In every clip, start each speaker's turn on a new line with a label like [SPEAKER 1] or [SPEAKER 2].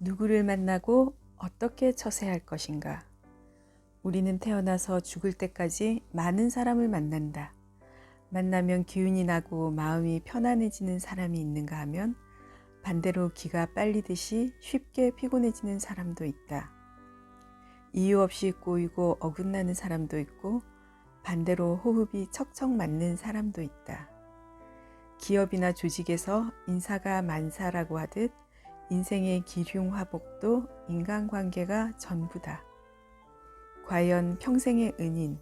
[SPEAKER 1] 누구를 만나고 어떻게 처세할 것인가? 우리는 태어나서 죽을 때까지 많은 사람을 만난다. 만나면 기운이 나고 마음이 편안해지는 사람이 있는가 하면 반대로 기가 빨리듯이 쉽게 피곤해지는 사람도 있다. 이유 없이 꼬이고 어긋나는 사람도 있고 반대로 호흡이 척척 맞는 사람도 있다. 기업이나 조직에서 인사가 만사라고 하듯 인생의 기흉화복도 인간관계가 전부다. 과연 평생의 은인,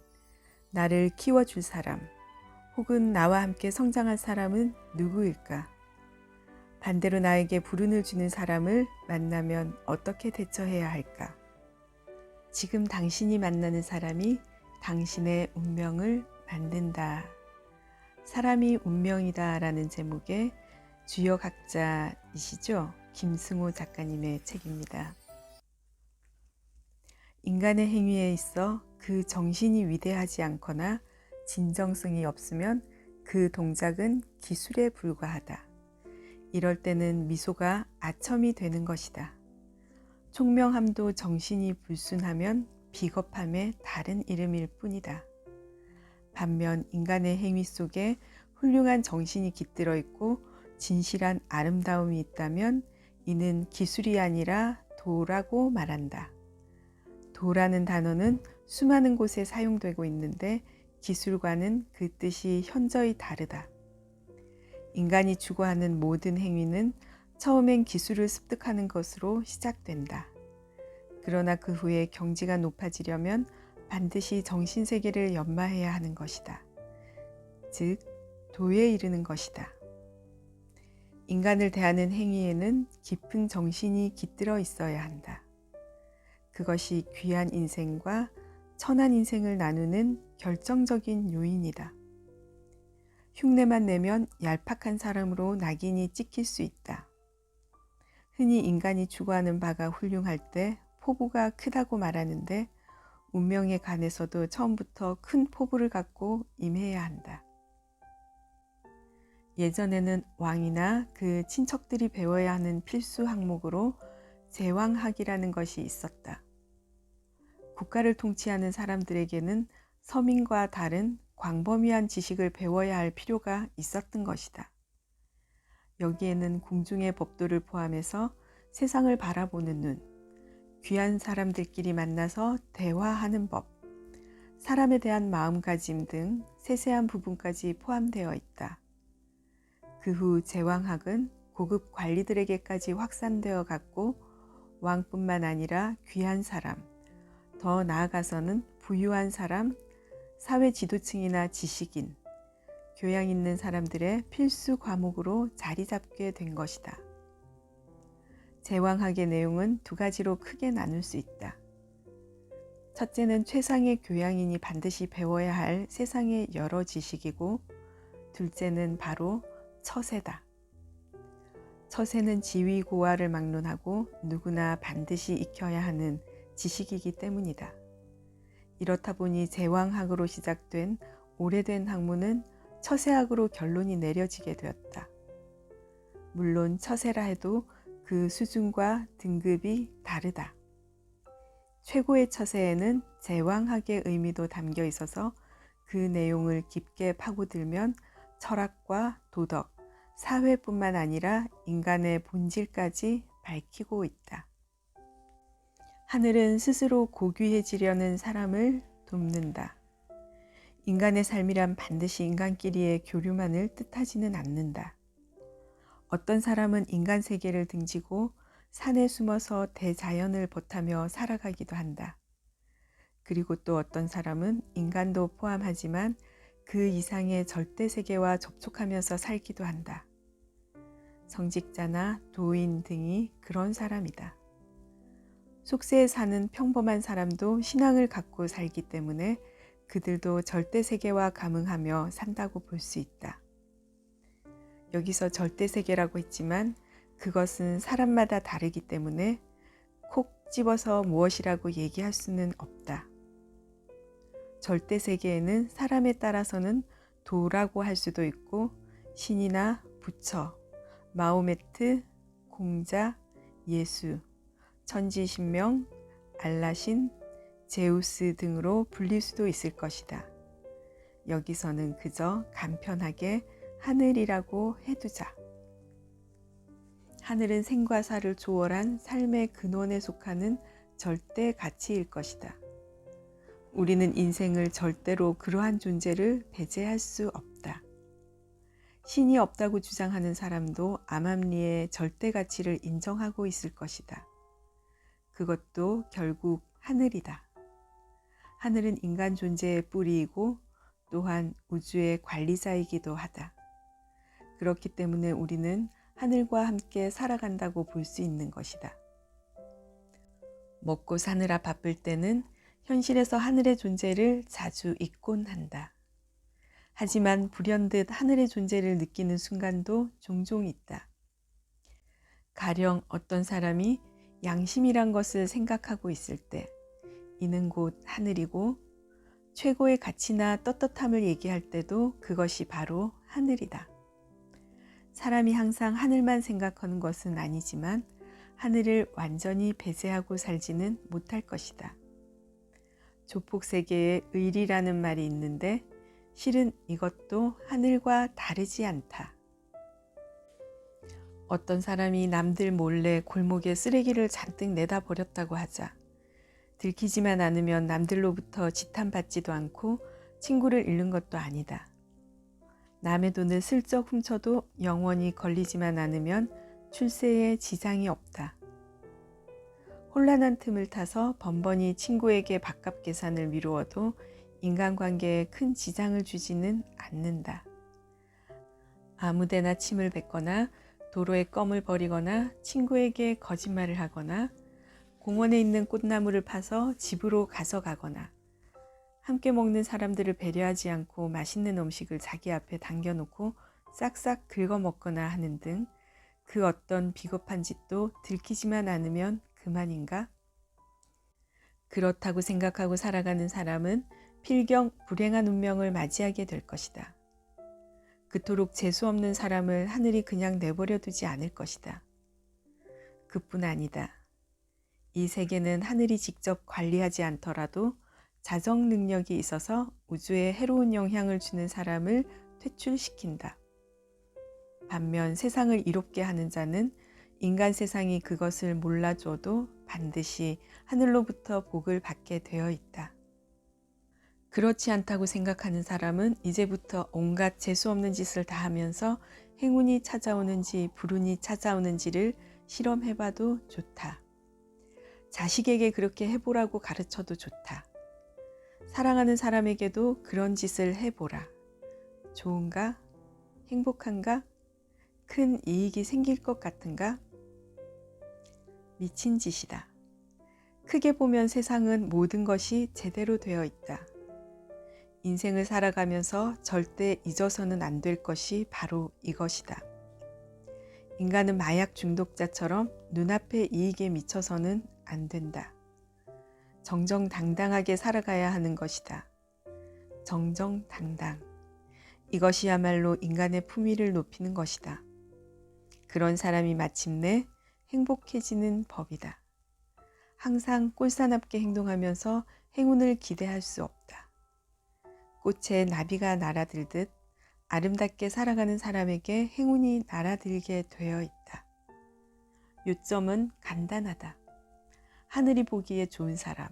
[SPEAKER 1] 나를 키워줄 사람, 혹은 나와 함께 성장할 사람은 누구일까? 반대로 나에게 불운을 주는 사람을 만나면 어떻게 대처해야 할까? 지금 당신이 만나는 사람이 당신의 운명을 만든다. 사람이 운명이다 라는 제목의 주역 학자이시죠? 김승호 작가님의 책입니다. 인간의 행위에 있어 그 정신이 위대하지 않거나 진정성이 없으면 그 동작은 기술에 불과하다. 이럴 때는 미소가 아첨이 되는 것이다. 총명함도 정신이 불순하면 비겁함의 다른 이름일 뿐이다. 반면 인간의 행위 속에 훌륭한 정신이 깃들어 있고 진실한 아름다움이 있다면 이는 기술이 아니라 도라고 말한다. 도라는 단어는 수많은 곳에 사용되고 있는데 기술과는 그 뜻이 현저히 다르다. 인간이 추구하는 모든 행위는 처음엔 기술을 습득하는 것으로 시작된다. 그러나 그 후에 경지가 높아지려면 반드시 정신세계를 연마해야 하는 것이다. 즉, 도에 이르는 것이다. 인간을 대하는 행위에는 깊은 정신이 깃들어 있어야 한다. 그것이 귀한 인생과 천한 인생을 나누는 결정적인 요인이다. 흉내만 내면 얄팍한 사람으로 낙인이 찍힐 수 있다. 흔히 인간이 추구하는 바가 훌륭할 때 포부가 크다고 말하는데 운명에 관해서도 처음부터 큰 포부를 갖고 임해야 한다. 예전에는 왕이나 그 친척들이 배워야 하는 필수 항목으로 제왕학이라는 것이 있었다. 국가를 통치하는 사람들에게는 서민과 다른 광범위한 지식을 배워야 할 필요가 있었던 것이다. 여기에는 궁중의 법도를 포함해서 세상을 바라보는 눈, 귀한 사람들끼리 만나서 대화하는 법, 사람에 대한 마음가짐 등 세세한 부분까지 포함되어 있다. 그 후 제왕학은 고급 관리들에게까지 확산되어 갔고 왕뿐만 아니라 귀한 사람, 더 나아가서는 부유한 사람, 사회 지도층이나 지식인, 교양 있는 사람들의 필수 과목으로 자리 잡게 된 것이다. 제왕학의 내용은 두 가지로 크게 나눌 수 있다. 첫째는 최상의 교양인이 반드시 배워야 할 세상의 여러 지식이고, 둘째는 바로 처세다. 처세는 지위고하를 막론하고 누구나 반드시 익혀야 하는 지식이기 때문이다. 이렇다 보니 제왕학으로 시작된 오래된 학문은 처세학으로 결론이 내려지게 되었다. 물론 처세라 해도 그 수준과 등급이 다르다. 최고의 처세에는 제왕학의 의미도 담겨 있어서 그 내용을 깊게 파고들면 철학과 도덕, 사회뿐만 아니라 인간의 본질까지 밝히고 있다. 하늘은 스스로 고귀해지려는 사람을 돕는다. 인간의 삶이란 반드시 인간끼리의 교류만을 뜻하지는 않는다. 어떤 사람은 인간 세계를 등지고 산에 숨어서 대자연을 벗하며 살아가기도 한다. 그리고 또 어떤 사람은 인간도 포함하지만 그 이상의 절대 세계와 접촉하면서 살기도 한다. 성직자나 도인 등이 그런 사람이다. 속세에 사는 평범한 사람도 신앙을 갖고 살기 때문에 그들도 절대 세계와 감응하며 산다고 볼 수 있다. 여기서 절대 세계라고 했지만 그것은 사람마다 다르기 때문에 콕 집어서 무엇이라고 얘기할 수는 없다. 절대 세계에는 사람에 따라서는 도라고 할 수도 있고 신이나 부처, 마호메트, 공자, 예수, 천지신명, 알라신, 제우스 등으로 불릴 수도 있을 것이다. 여기서는 그저 간편하게 하늘이라고 해두자. 하늘은 생과 사를 초월한 삶의 근원에 속하는 절대 가치일 것이다. 우리는 인생을 절대로 그러한 존재를 배제할 수 없다. 신이 없다고 주장하는 사람도 암암리의 절대 가치를 인정하고 있을 것이다. 그것도 결국 하늘이다. 하늘은 인간 존재의 뿌리이고 또한 우주의 관리자이기도 하다. 그렇기 때문에 우리는 하늘과 함께 살아간다고 볼 수 있는 것이다. 먹고 사느라 바쁠 때는 현실에서 하늘의 존재를 자주 잊곤 한다. 하지만 불현듯 하늘의 존재를 느끼는 순간도 종종 있다. 가령 어떤 사람이 양심이란 것을 생각하고 있을 때 이는 곧 하늘이고 최고의 가치나 떳떳함을 얘기할 때도 그것이 바로 하늘이다. 사람이 항상 하늘만 생각하는 것은 아니지만 하늘을 완전히 배제하고 살지는 못할 것이다. 조폭세계에 의리라는 말이 있는데 실은 이것도 하늘과 다르지 않다. 어떤 사람이 남들 몰래 골목에 쓰레기를 잔뜩 내다 버렸다고 하자. 들키지만 않으면 남들로부터 지탄받지도 않고 친구를 잃는 것도 아니다. 남의 돈을 슬쩍 훔쳐도 영원히 걸리지만 않으면 출세에 지장이 없다. 혼란한 틈을 타서 번번이 친구에게 밥값 계산을 미루어도 인간관계에 큰 지장을 주지는 않는다. 아무데나 침을 뱉거나 도로에 껌을 버리거나 친구에게 거짓말을 하거나 공원에 있는 꽃나무를 파서 집으로 가져가거나 함께 먹는 사람들을 배려하지 않고 맛있는 음식을 자기 앞에 당겨놓고 싹싹 긁어먹거나 하는 등 그 어떤 비겁한 짓도 들키지만 않으면 그만인가? 그렇다고 생각하고 살아가는 사람은 필경 불행한 운명을 맞이하게 될 것이다. 그토록 재수없는 사람을 하늘이 그냥 내버려 두지 않을 것이다. 그뿐 아니다. 이 세계는 하늘이 직접 관리하지 않더라도 자정 능력이 있어서 우주에 해로운 영향을 주는 사람을 퇴출시킨다. 반면 세상을 이롭게 하는 자는 인간 세상이 그것을 몰라줘도 반드시 하늘로부터 복을 받게 되어 있다. 그렇지 않다고 생각하는 사람은 이제부터 온갖 재수없는 짓을 다 하면서 행운이 찾아오는지 불운이 찾아오는지를 실험해봐도 좋다. 자식에게 그렇게 해보라고 가르쳐도 좋다. 사랑하는 사람에게도 그런 짓을 해보라. 좋은가? 행복한가? 큰 이익이 생길 것 같은가? 미친 짓이다. 크게 보면 세상은 모든 것이 제대로 되어 있다. 인생을 살아가면서 절대 잊어서는 안 될 것이 바로 이것이다. 인간은 마약 중독자처럼 눈앞의 이익에 미쳐서는 안 된다. 정정당당하게 살아가야 하는 것이다. 정정당당. 이것이야말로 인간의 품위를 높이는 것이다. 그런 사람이 마침내 행복해지는 법이다. 항상 꼴사납게 행동하면서 행운을 기대할 수 없다. 꽃에 나비가 날아들듯 아름답게 살아가는 사람에게 행운이 날아들게 되어 있다. 요점은 간단하다. 하늘이 보기에 좋은 사람,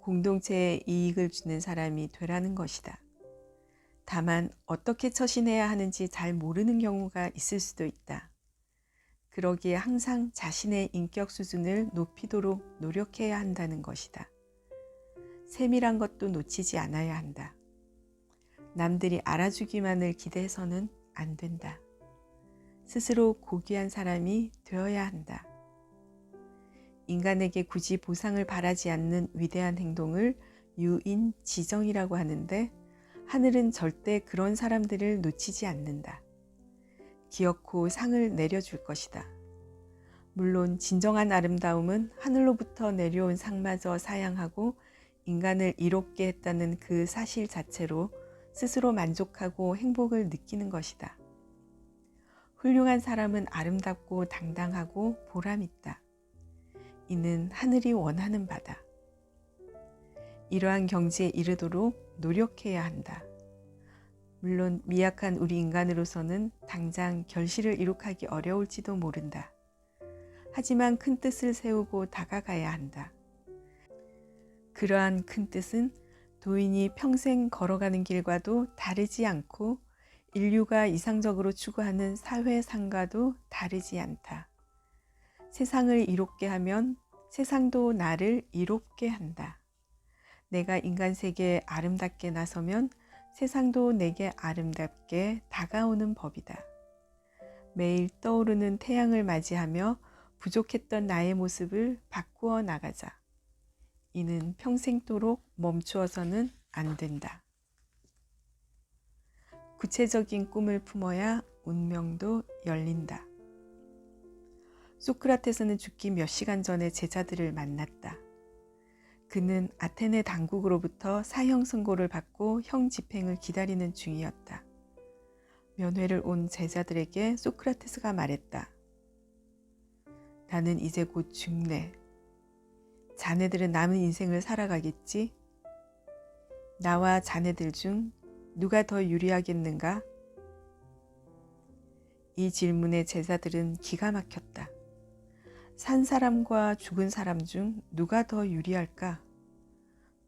[SPEAKER 1] 공동체에 이익을 주는 사람이 되라는 것이다. 다만 어떻게 처신해야 하는지 잘 모르는 경우가 있을 수도 있다. 그러기에 항상 자신의 인격 수준을 높이도록 노력해야 한다는 것이다. 세밀한 것도 놓치지 않아야 한다. 남들이 알아주기만을 기대해서는 안 된다. 스스로 고귀한 사람이 되어야 한다. 인간에게 굳이 보상을 바라지 않는 위대한 행동을 유인지정이라고 하는데 하늘은 절대 그런 사람들을 놓치지 않는다. 기어코 상을 내려줄 것이다. 물론 진정한 아름다움은 하늘로부터 내려온 상마저 사양하고 인간을 이롭게 했다는 그 사실 자체로 스스로 만족하고 행복을 느끼는 것이다. 훌륭한 사람은 아름답고 당당하고 보람있다. 이는 하늘이 원하는 바다. 이러한 경지에 이르도록 노력해야 한다. 물론 미약한 우리 인간으로서는 당장 결실을 이룩하기 어려울지도 모른다. 하지만 큰 뜻을 세우고 다가가야 한다. 그러한 큰 뜻은 도인이 평생 걸어가는 길과도 다르지 않고 인류가 이상적으로 추구하는 사회상과도 다르지 않다. 세상을 이롭게 하면 세상도 나를 이롭게 한다. 내가 인간 세계에 아름답게 나서면 세상도 내게 아름답게 다가오는 법이다. 매일 떠오르는 태양을 맞이하며 부족했던 나의 모습을 바꾸어 나가자. 이는 평생도록 멈추어서는 안 된다. 구체적인 꿈을 품어야 운명도 열린다. 소크라테스는 죽기 몇 시간 전에 제자들을 만났다. 그는 아테네 당국으로부터 사형 선고를 받고 형 집행을 기다리는 중이었다. 면회를 온 제자들에게 소크라테스가 말했다. 나는 이제 곧 죽네. 자네들은 남은 인생을 살아가겠지? 나와 자네들 중 누가 더 유리하겠는가? 이 질문에 제자들은 기가 막혔다. 산 사람과 죽은 사람 중 누가 더 유리할까?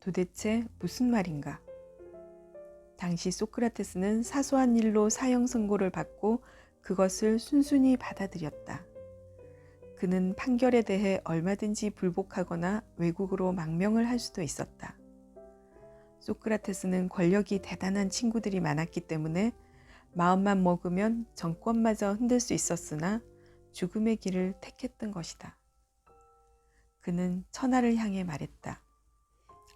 [SPEAKER 1] 도대체 무슨 말인가? 당시 소크라테스는 사소한 일로 사형 선고를 받고 그것을 순순히 받아들였다. 그는 판결에 대해 얼마든지 불복하거나 외국으로 망명을 할 수도 있었다. 소크라테스는 권력이 대단한 친구들이 많았기 때문에 마음만 먹으면 정권마저 흔들 수 있었으나 죽음의 길을 택했던 것이다. 그는 천하를 향해 말했다.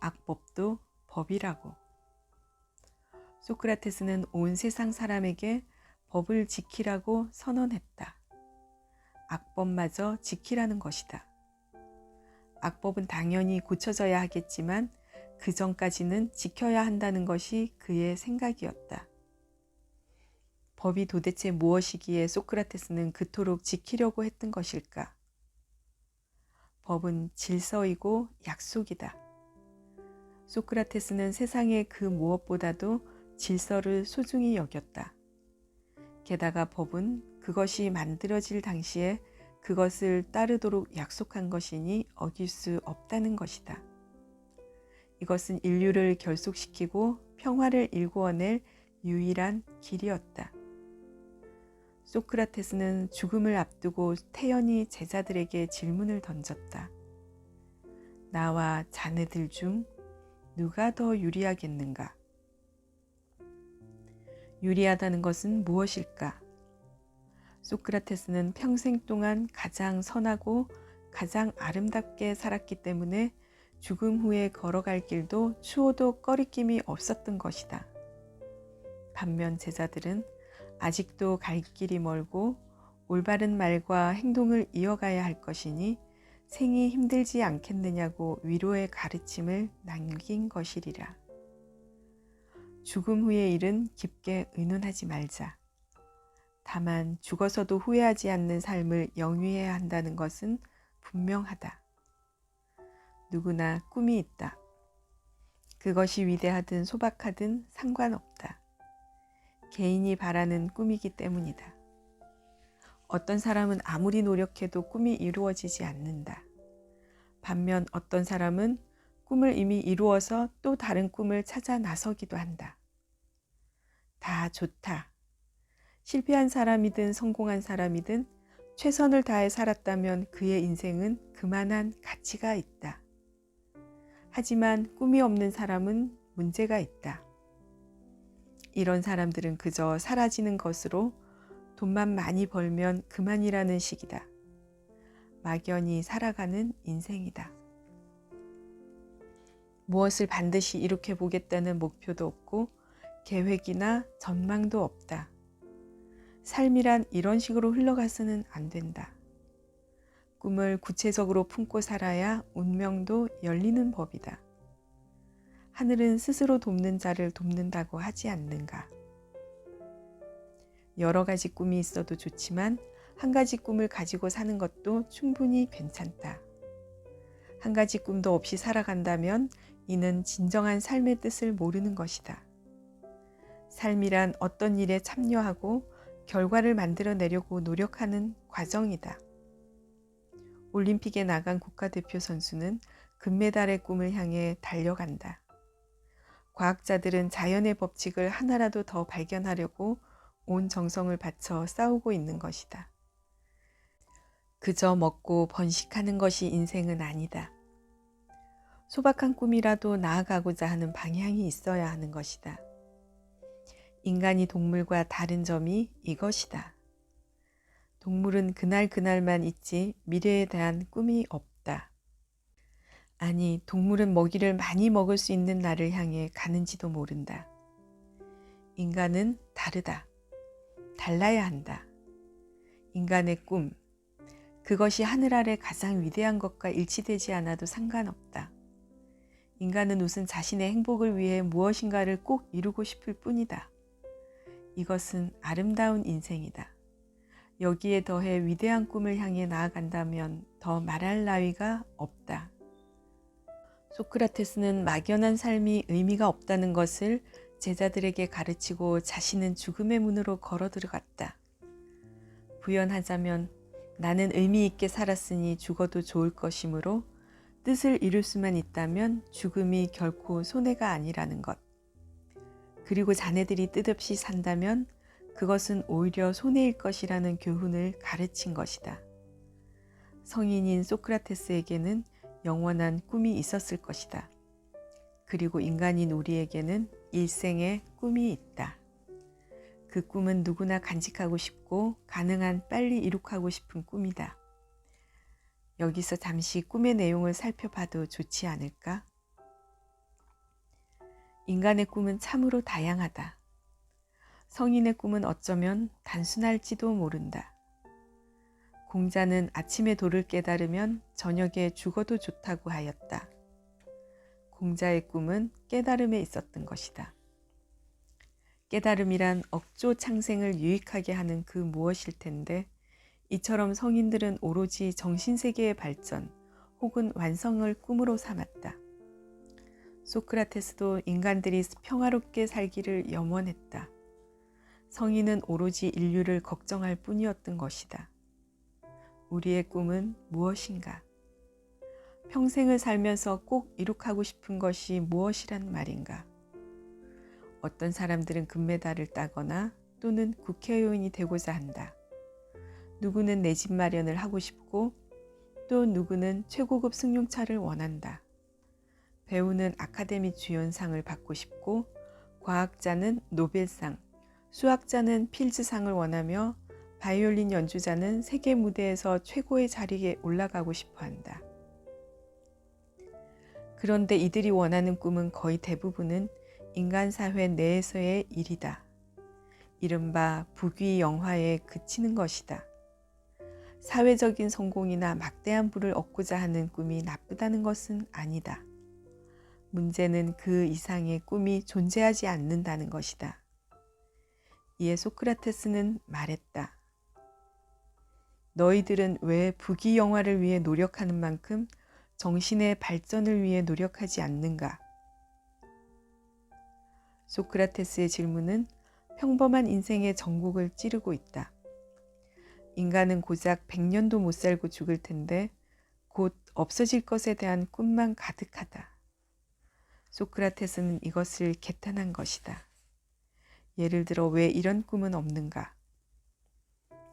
[SPEAKER 1] 악법도 법이라고. 소크라테스는 온 세상 사람에게 법을 지키라고 선언했다. 악법마저 지키라는 것이다. 악법은 당연히 고쳐져야 하겠지만 그 전까지는 지켜야 한다는 것이 그의 생각이었다. 법이 도대체 무엇이기에 소크라테스는 그토록 지키려고 했던 것일까? 법은 질서이고 약속이다. 소크라테스는 세상의 그 무엇보다도 질서를 소중히 여겼다. 게다가 법은 그것이 만들어질 당시에 그것을 따르도록 약속한 것이니 어길 수 없다는 것이다. 이것은 인류를 결속시키고 평화를 일구어낼 유일한 길이었다. 소크라테스는 죽음을 앞두고 태연히 제자들에게 질문을 던졌다. 나와 자네들 중 누가 더 유리하겠는가? 유리하다는 것은 무엇일까? 소크라테스는 평생 동안 가장 선하고 가장 아름답게 살았기 때문에 죽음 후에 걸어갈 길도 추호도 꺼리낌이 없었던 것이다. 반면 제자들은 아직도 갈 길이 멀고 올바른 말과 행동을 이어가야 할 것이니 생이 힘들지 않겠느냐고 위로의 가르침을 남긴 것이리라. 죽음 후의 일은 깊게 의논하지 말자. 다만 죽어서도 후회하지 않는 삶을 영위해야 한다는 것은 분명하다. 누구나 꿈이 있다. 그것이 위대하든 소박하든 상관없다. 개인이 바라는 꿈이기 때문이다. 어떤 사람은 아무리 노력해도 꿈이 이루어지지 않는다. 반면 어떤 사람은 꿈을 이미 이루어서 또 다른 꿈을 찾아 나서기도 한다. 다 좋다. 실패한 사람이든 성공한 사람이든 최선을 다해 살았다면 그의 인생은 그만한 가치가 있다. 하지만 꿈이 없는 사람은 문제가 있다. 이런 사람들은 그저 사라지는 것으로 돈만 많이 벌면 그만이라는 식이다. 막연히 살아가는 인생이다. 무엇을 반드시 이룩해 보겠다는 목표도 없고 계획이나 전망도 없다. 삶이란 이런 식으로 흘러가서는 안 된다. 꿈을 구체적으로 품고 살아야 운명도 열리는 법이다. 하늘은 스스로 돕는 자를 돕는다고 하지 않는가. 여러 가지 꿈이 있어도 좋지만 한 가지 꿈을 가지고 사는 것도 충분히 괜찮다. 한 가지 꿈도 없이 살아간다면 이는 진정한 삶의 뜻을 모르는 것이다. 삶이란 어떤 일에 참여하고 결과를 만들어내려고 노력하는 과정이다. 올림픽에 나간 국가대표 선수는 금메달의 꿈을 향해 달려간다. 과학자들은 자연의 법칙을 하나라도 더 발견하려고 온 정성을 바쳐 싸우고 있는 것이다. 그저 먹고 번식하는 것이 인생은 아니다. 소박한 꿈이라도 나아가고자 하는 방향이 있어야 하는 것이다. 인간이 동물과 다른 점이 이것이다. 동물은 그날만 있지 미래에 대한 꿈이 없다. 아니, 동물은 먹이를 많이 먹을 수 있는 날을 향해 가는지도 모른다. 인간은 다르다. 달라야 한다. 인간의 꿈, 그것이 하늘 아래 가장 위대한 것과 일치되지 않아도 상관없다. 인간은 우선 자신의 행복을 위해 무엇인가를 꼭 이루고 싶을 뿐이다. 이것은 아름다운 인생이다. 여기에 더해 위대한 꿈을 향해 나아간다면 더 말할 나위가 없다. 소크라테스는 막연한 삶이 의미가 없다는 것을 제자들에게 가르치고 자신은 죽음의 문으로 걸어 들어갔다. 부연하자면 나는 의미 있게 살았으니 죽어도 좋을 것이므로 뜻을 이룰 수만 있다면 죽음이 결코 손해가 아니라는 것. 그리고 자네들이 뜻없이 산다면 그것은 오히려 손해일 것이라는 교훈을 가르친 것이다. 성인인 소크라테스에게는 영원한 꿈이 있었을 것이다. 그리고 인간인 우리에게는 일생의 꿈이 있다. 그 꿈은 누구나 간직하고 싶고 가능한 빨리 이룩하고 싶은 꿈이다. 여기서 잠시 꿈의 내용을 살펴봐도 좋지 않을까? 인간의 꿈은 참으로 다양하다. 성인의 꿈은 어쩌면 단순할지도 모른다. 공자는 아침에 도를 깨달으면 저녁에 죽어도 좋다고 하였다. 공자의 꿈은 깨달음에 있었던 것이다. 깨달음이란 억조 창생을 유익하게 하는 그 무엇일 텐데 이처럼 성인들은 오로지 정신세계의 발전 혹은 완성을 꿈으로 삼았다. 소크라테스도 인간들이 평화롭게 살기를 염원했다. 성인은 오로지 인류를 걱정할 뿐이었던 것이다. 우리의 꿈은 무엇인가? 평생을 살면서 꼭 이룩하고 싶은 것이 무엇이란 말인가? 어떤 사람들은 금메달을 따거나 또는 국회의원이 되고자 한다. 누구는 내 집 마련을 하고 싶고 또 누구는 최고급 승용차를 원한다. 배우는 아카데미 주연상을 받고 싶고 과학자는 노벨상, 수학자는 필즈상을 원하며 바이올린 연주자는 세계 무대에서 최고의 자리에 올라가고 싶어 한다. 그런데 이들이 원하는 꿈은 거의 대부분은 인간 사회 내에서의 일이다. 이른바 부귀영화에 그치는 것이다. 사회적인 성공이나 막대한 부를 얻고자 하는 꿈이 나쁘다는 것은 아니다. 문제는 그 이상의 꿈이 존재하지 않는다는 것이다. 이에 소크라테스는 말했다. 너희들은 왜 부귀영화를 위해 노력하는 만큼 정신의 발전을 위해 노력하지 않는가? 소크라테스의 질문은 평범한 인생의 전곡을 찌르고 있다. 인간은 고작 100년도 못 살고 죽을 텐데 곧 없어질 것에 대한 꿈만 가득하다. 소크라테스는 이것을 개탄한 것이다. 예를 들어 왜 이런 꿈은 없는가?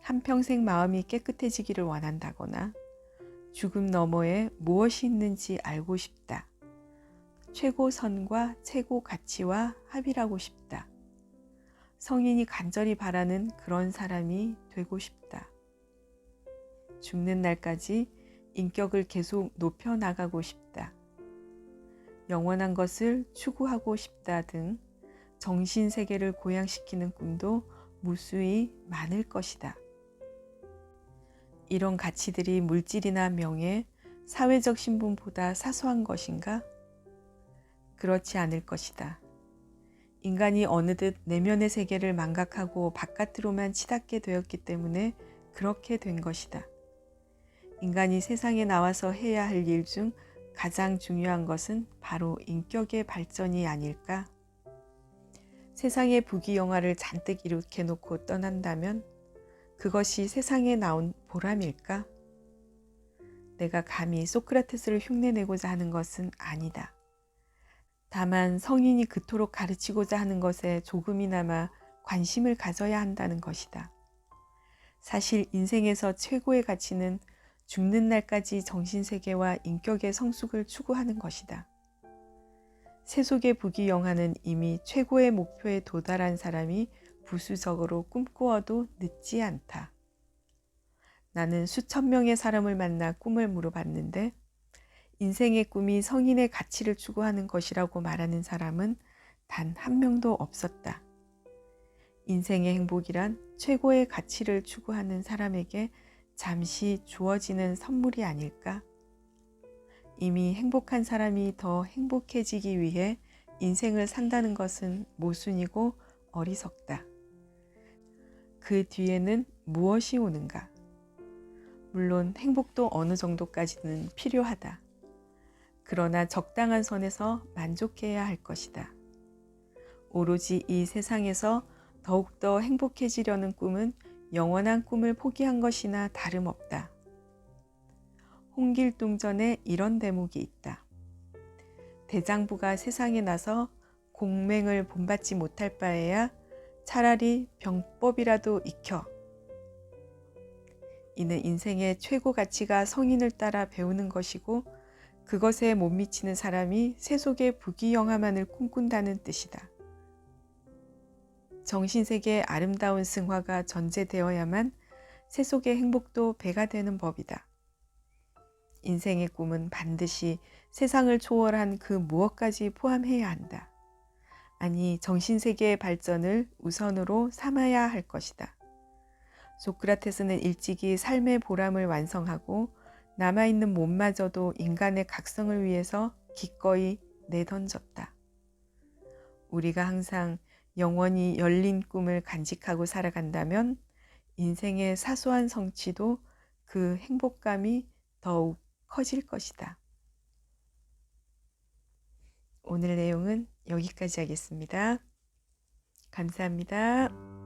[SPEAKER 1] 한평생 마음이 깨끗해지기를 원한다거나 죽음 너머에 무엇이 있는지 알고 싶다. 최고선과 최고 가치와 합일하고 싶다. 성인이 간절히 바라는 그런 사람이 되고 싶다. 죽는 날까지 인격을 계속 높여나가고 싶다. 영원한 것을 추구하고 싶다 등 정신세계를 고양시키는 꿈도 무수히 많을 것이다. 이런 가치들이 물질이나 명예, 사회적 신분보다 사소한 것인가? 그렇지 않을 것이다. 인간이 어느덧 내면의 세계를 망각하고 바깥으로만 치닫게 되었기 때문에 그렇게 된 것이다. 인간이 세상에 나와서 해야 할 일 중 가장 중요한 것은 바로 인격의 발전이 아닐까? 세상의 부귀영화를 잔뜩 일으켜 놓고 떠난다면 그것이 세상에 나온 보람일까? 내가 감히 소크라테스를 흉내내고자 하는 것은 아니다. 다만 성인이 그토록 가르치고자 하는 것에 조금이나마 관심을 가져야 한다는 것이다. 사실 인생에서 최고의 가치는 죽는 날까지 정신세계와 인격의 성숙을 추구하는 것이다. 세속의 부귀영화는 이미 최고의 목표에 도달한 사람이 부수적으로 꿈꾸어도 늦지 않다. 나는 수천 명의 사람을 만나 꿈을 물어봤는데 인생의 꿈이 성인의 가치를 추구하는 것이라고 말하는 사람은 단 한 명도 없었다. 인생의 행복이란 최고의 가치를 추구하는 사람에게 잠시 주어지는 선물이 아닐까? 이미 행복한 사람이 더 행복해지기 위해 인생을 산다는 것은 모순이고 어리석다. 그 뒤에는 무엇이 오는가? 물론 행복도 어느 정도까지는 필요하다. 그러나 적당한 선에서 만족해야 할 것이다. 오로지 이 세상에서 더욱더 행복해지려는 꿈은 영원한 꿈을 포기한 것이나 다름없다. 홍길동전에 이런 대목이 있다. 대장부가 세상에 나서 공맹을 본받지 못할 바에야 차라리 병법이라도 익혀. 이는 인생의 최고 가치가 성인을 따라 배우는 것이고 그것에 못 미치는 사람이 세속의 부귀영화만을 꿈꾼다는 뜻이다. 정신세계의 아름다운 승화가 전제되어야만 세속의 행복도 배가 되는 법이다. 인생의 꿈은 반드시 세상을 초월한 그 무엇까지 포함해야 한다. 아니, 정신세계의 발전을 우선으로 삼아야 할 것이다. 소크라테스는 일찍이 삶의 보람을 완성하고 남아있는 몸마저도 인간의 각성을 위해서 기꺼이 내던졌다. 우리가 항상 영원히 열린 꿈을 간직하고 살아간다면 인생의 사소한 성취도 그 행복감이 더욱 커질 것이다. 오늘 내용은 여기까지 하겠습니다. 감사합니다.